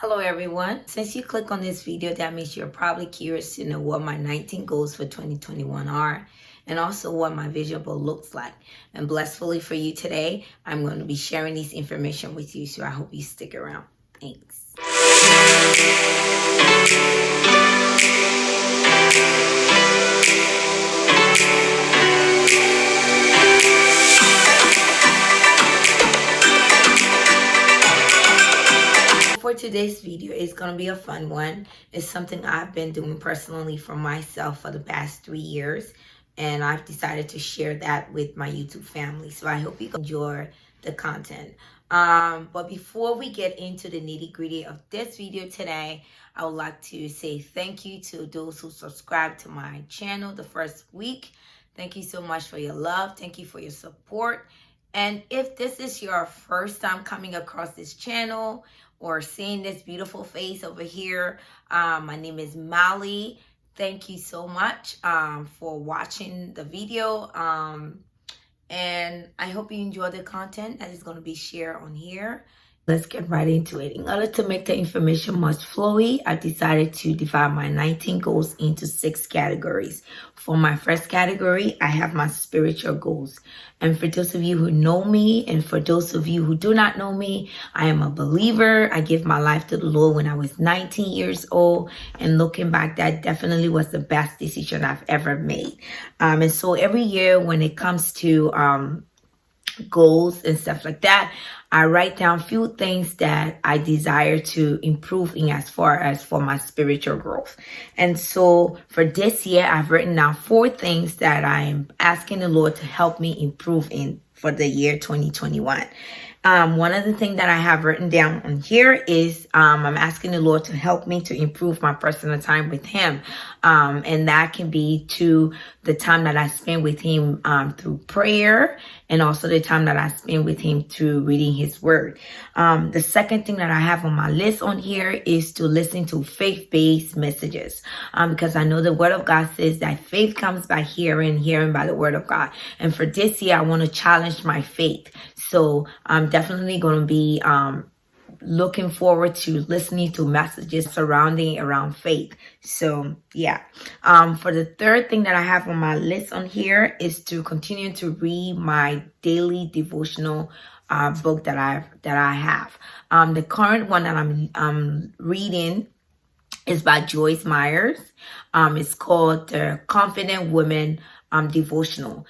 Hello everyone. Since you click on this video, that means you're probably curious to know what my 19 goals for 2021 are and also what my vision board looks like. And blissfully for you today, I'm going to be sharing this information with you, so I hope you stick around. Thanks. For today's video, it's going to be a fun one. It's something I've been doing personally for myself for the past 3 years, and I've decided to share that with my YouTube family. So I hope you enjoy the content. But before we get into the nitty-gritty of this video today, I would like to say thank you to those who subscribed to my channel the first week. Thank you so much for your love. Thank you for your support. And if this is your first time coming across this channel or seeing this beautiful face over here, my name is Mali. Thank you so much for watching the video. And I hope you enjoy the content that is going to be shared on here. Let's get right into it. In order to make the information much flowy, I decided to divide my 19 goals into 6 categories. For my first category, I have my spiritual goals. And for those of you who know me, and for those of you who do not know me, I am a believer. I gave my life to the Lord when I was 19 years old. And looking back, that definitely was the best decision I've ever made. And so every year when it comes to goals and stuff like that, I write down a few things that I desire to improve in as far as for my spiritual growth. And so for this year, I've written down 4 things that I am asking the Lord to help me improve in for the year 2021. One of the things that I have written down on here is I'm asking the Lord to help me to improve my personal time with Him. And that can be to the time that I spend with Him through prayer, and also the time that I spend with Him through reading His Word. The second thing that I have on my list on here is to listen to faith-based messages, because I know the Word of God says that faith comes by hearing, hearing by the Word of God. And for this year, I want to challenge my faith. So I'm definitely going to be looking forward to listening to messages surrounding around faith. So yeah. For the third thing that I have on my list on here is to continue to read my daily devotional book that I have. The current one that I'm reading is by Joyce Myers. It's called The Confident Woman Devotional.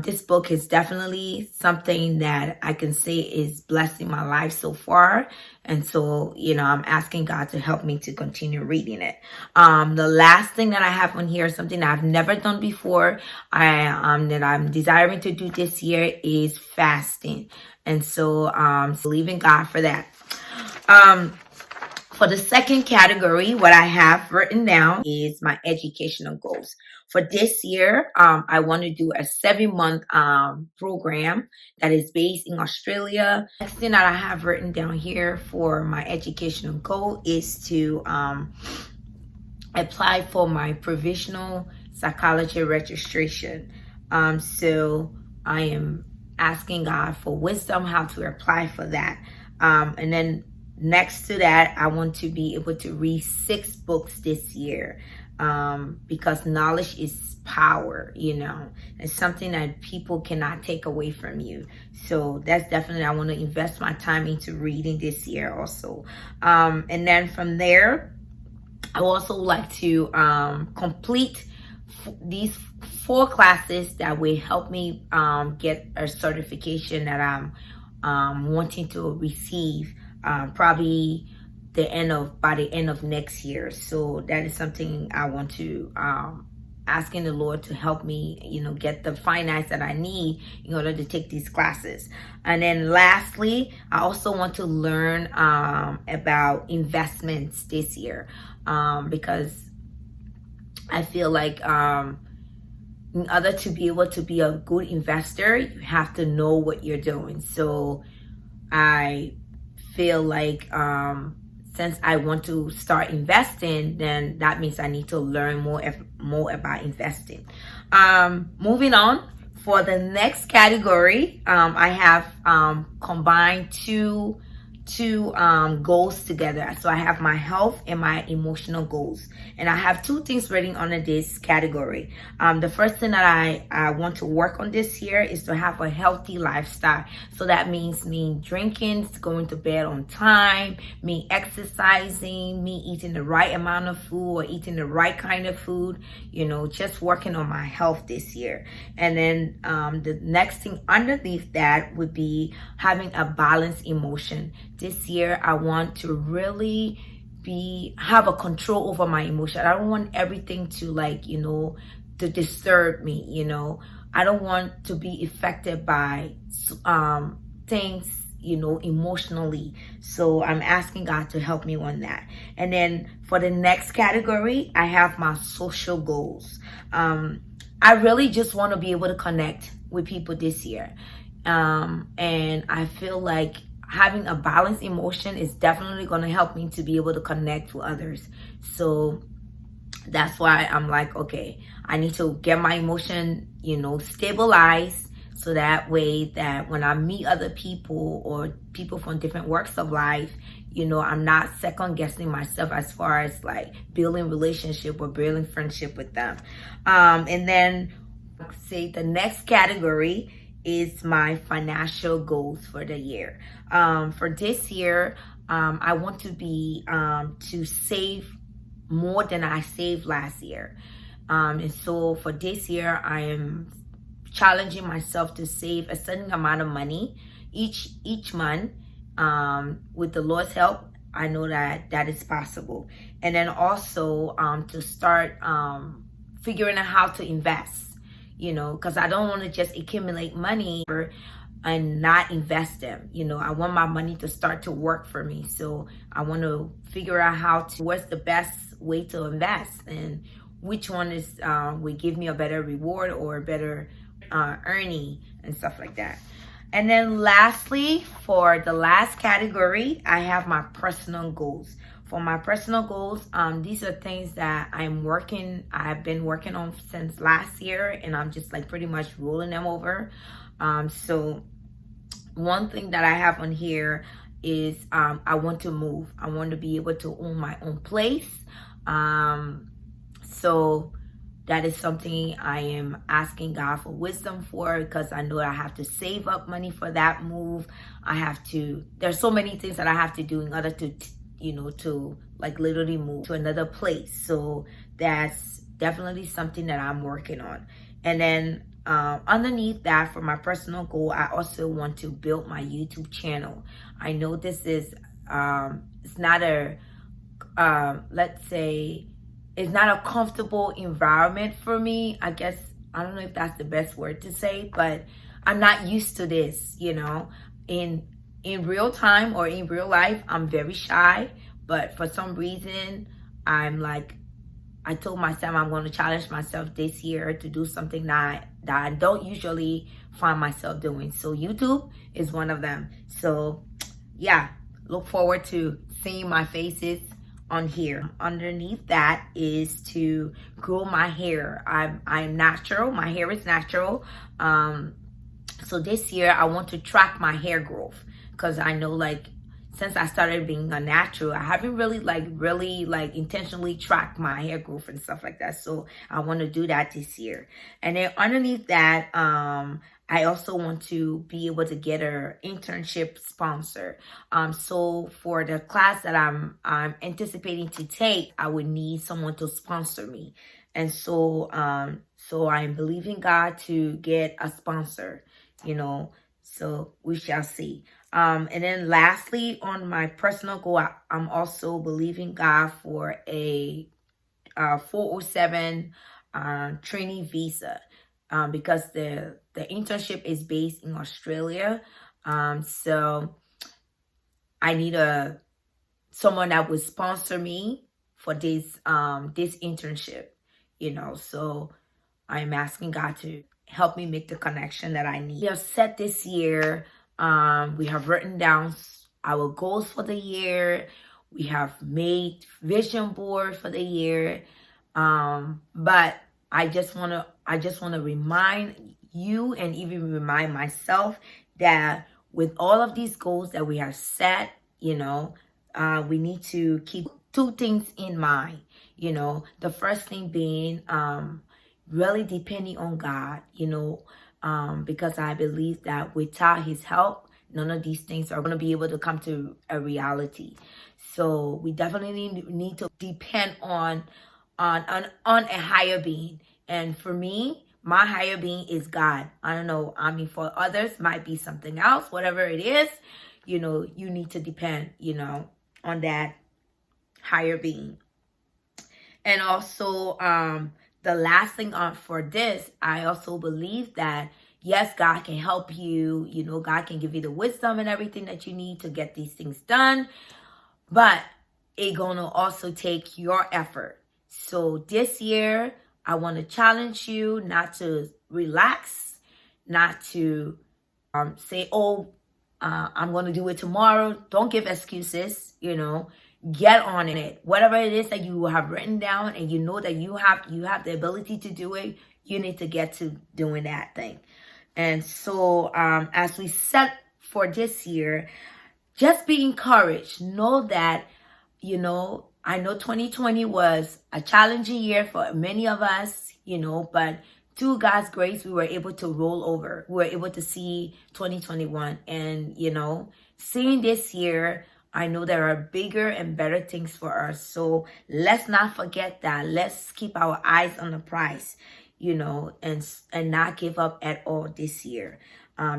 This book is definitely something that I can say is blessing my life so far. And so, I'm asking God to help me to continue reading it. The last thing that I have on here is something that I've never done before. That I'm desiring to do this year is fasting. And so, believing God for that. For the second category, what I have written down is my educational goals. For this year, I want to do a 7-month program that is based in Australia. Next thing that I have written down here for my educational goal is to apply for my provisional psychology registration. So I am asking God for wisdom how to apply for that. And then next to that, I want to be able to read 6 books this year, because knowledge is power. It's something that people cannot take away from you. So that's definitely, I want to invest my time into reading this year also. And then from there, I also like to complete these 4 classes that will help me get a certification that I'm wanting to receive. Probably by the end of next year. So that is something I want to asking the Lord to help me, get the finance that I need in order to take these classes. And then lastly, I also want to learn about investments this year, because I feel like in order to be able to be a good investor, you have to know what you're doing. So I feel like since I want to start investing, then that means I need to learn more about investing. Moving on, for the next category, I have combined two two goals together. So I have my health and my emotional goals, and I have two things written under this category. The first thing that I want to work on this year is to have a healthy lifestyle. So that means me drinking, going to bed on time, me exercising, me eating the right amount of food or eating the right kind of food, just working on my health this year. And then the next thing underneath that would be having a balanced emotion. This year, I want to really have a control over my emotion. I don't want everything to to disturb me. I don't want to be affected by things emotionally. So I'm asking God to help me on that. And then for the next category, I have my social goals. I really just want to be able to connect with people this year. And I feel like having a balanced emotion is definitely going to help me to be able to connect with others. So that's why I'm like, okay, I need to get my emotion, stabilized, so that way that when I meet other people or people from different walks of life, I'm not second guessing myself as far as like building relationship or building friendship with them. And then say the next category is my financial goals for the year. For this year, I want to be to save more than I saved last year. And so for this year, I am challenging myself to save a certain amount of money each month. With the Lord's help, I know that is possible. And then also to start figuring out how to invest. Because I don't want to just accumulate money and not invest them. I want my money to start to work for me. So I want to figure out what's the best way to invest and which one is will give me a better reward or a better earning and stuff like that. And then lastly, for the last category, I have my personal goals. For my personal goals, these are things that I've been working on since last year, and I'm just like pretty much rolling them over. So one thing that I have on here is I want to move. I want to be able to own my own place. So that is something I am asking God for wisdom for, because I know I have to save up money for that move. There's so many things that I have to do in order to to like literally move to another place. So that's definitely something that I'm working on. And then underneath that, for my personal goal, I also want to build my YouTube channel. I know this is it's not a let's say it's not a comfortable environment for me. I guess I don't know if that's the best word to say, but I'm not used to this. In real time or in real life, I'm very shy, but for some reason, I told myself I'm going to challenge myself this year to do something that I don't usually find myself doing. So YouTube is one of them. So yeah, look forward to seeing my faces on here. Underneath that is to grow my hair. I'm natural. My hair is natural. So this year I want to track my hair growth, because I know since I started being a natural, I haven't really intentionally tracked my hair growth and stuff like that. So I want to do that this year. And then underneath that, I also want to be able to get an internship sponsor. So for the class that I'm anticipating to take, I would need someone to sponsor me. And so I'm believing God to get a sponsor, so we shall see. And then lastly, on my personal goal, I'm also believing God for a 407 trainee visa, because the internship is based in Australia. So I need someone that would sponsor me for this internship, so I'm asking God to help me make the connection that I need. We have set this year. We have written down our goals for the year. We have made vision board for the year. But I just want to remind you, and even remind myself, that with all of these goals that we have set, you know, we need to keep two things in mind. You know, the first thing being really depending on God, you know, because I believe that without his help, none of these things are going to be able to come to a reality. So we definitely need to depend on a higher being. And for me, my higher being is God. I don't know. I mean, for others, might be something else. Whatever it is, you know, you need to depend, you know, on that higher being. And also, the last thing for this, I also believe that yes, God can help you. You know, God can give you the wisdom and everything that you need to get these things done. But it's gonna also take your effort. So this year, I want to challenge you not to relax, not to say, oh, I'm going to do it tomorrow. Don't give excuses, you know. Get on it. Whatever it is that you have written down and you know that you have the ability to do it, you need to get to doing that thing. And so as we set for this year, just be encouraged. Know that, you know, I know 2020 was a challenging year for many of us, you know, but through God's grace, we were able to roll over. We were able to see 2021. And, you know, seeing this year, I know there are bigger and better things for us. So let's not forget that. Let's keep our eyes on the prize, you know, and not give up at all this year,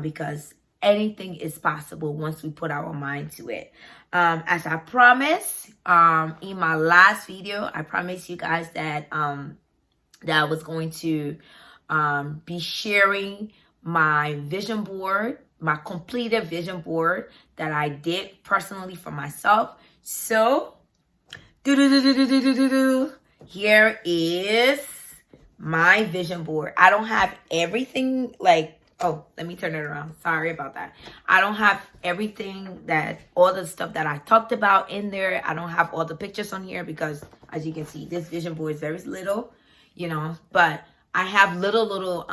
because anything is possible once we put our mind to it. As I promised in my last video, I promised you guys that that I was going to be sharing my vision board, my completed vision board that I did personally for myself. So, here is my vision board. I don't have everything like, oh, let me turn it around. Sorry about that. I don't have everything all the stuff that I talked about in there. I don't have all the pictures on here because, as you can see, this vision board is very little, you know, but I have little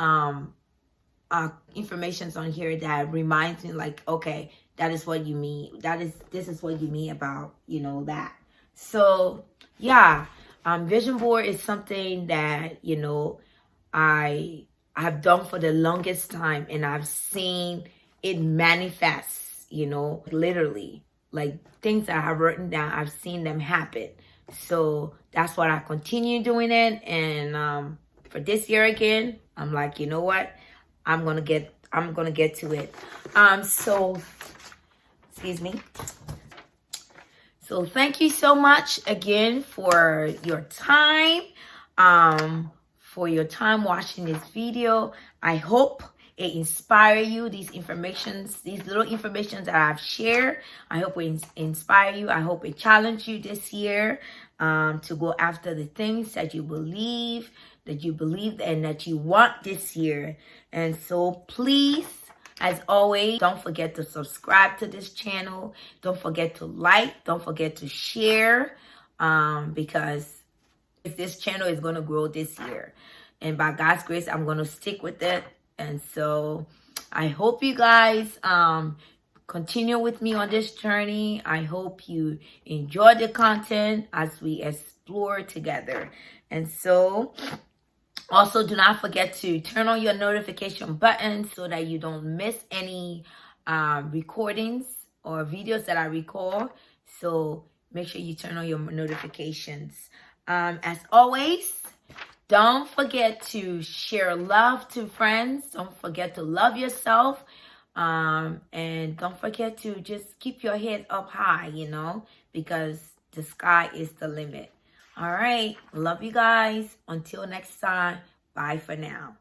informations on here that reminds me like, okay, that is what you mean. This is what you mean about, you know, that. So yeah, vision board is something that, you know, I have done for the longest time, and I've seen it manifest, you know, literally, like things that I have written down, I've seen them happen. So that's what I continue doing it. And for this year again, I'm like, you know what? I'm gonna get to it. So excuse me. So thank you so much again for your time. For your time watching this video. I hope it inspire you. These little informations that I've shared, I hope it inspire you. I hope it challenge you this year to go after the things that you believe and that you want this year. And so please, as always, don't forget to subscribe to this channel. Don't forget to like. Don't forget to share, because this channel is going to grow this year. And by God's grace, I'm going to stick with it. And so I hope you guys continue with me on this journey. I hope you enjoy the content as we explore together. And so also, do not forget to turn on your notification button so that you don't miss any recordings or videos that I record. So make sure you turn on your notifications. As always, don't forget to share love to friends. Don't forget to love yourself. And don't forget to just keep your head up high, you know, because the sky is the limit. All right. Love you guys. Until next time. Bye for now.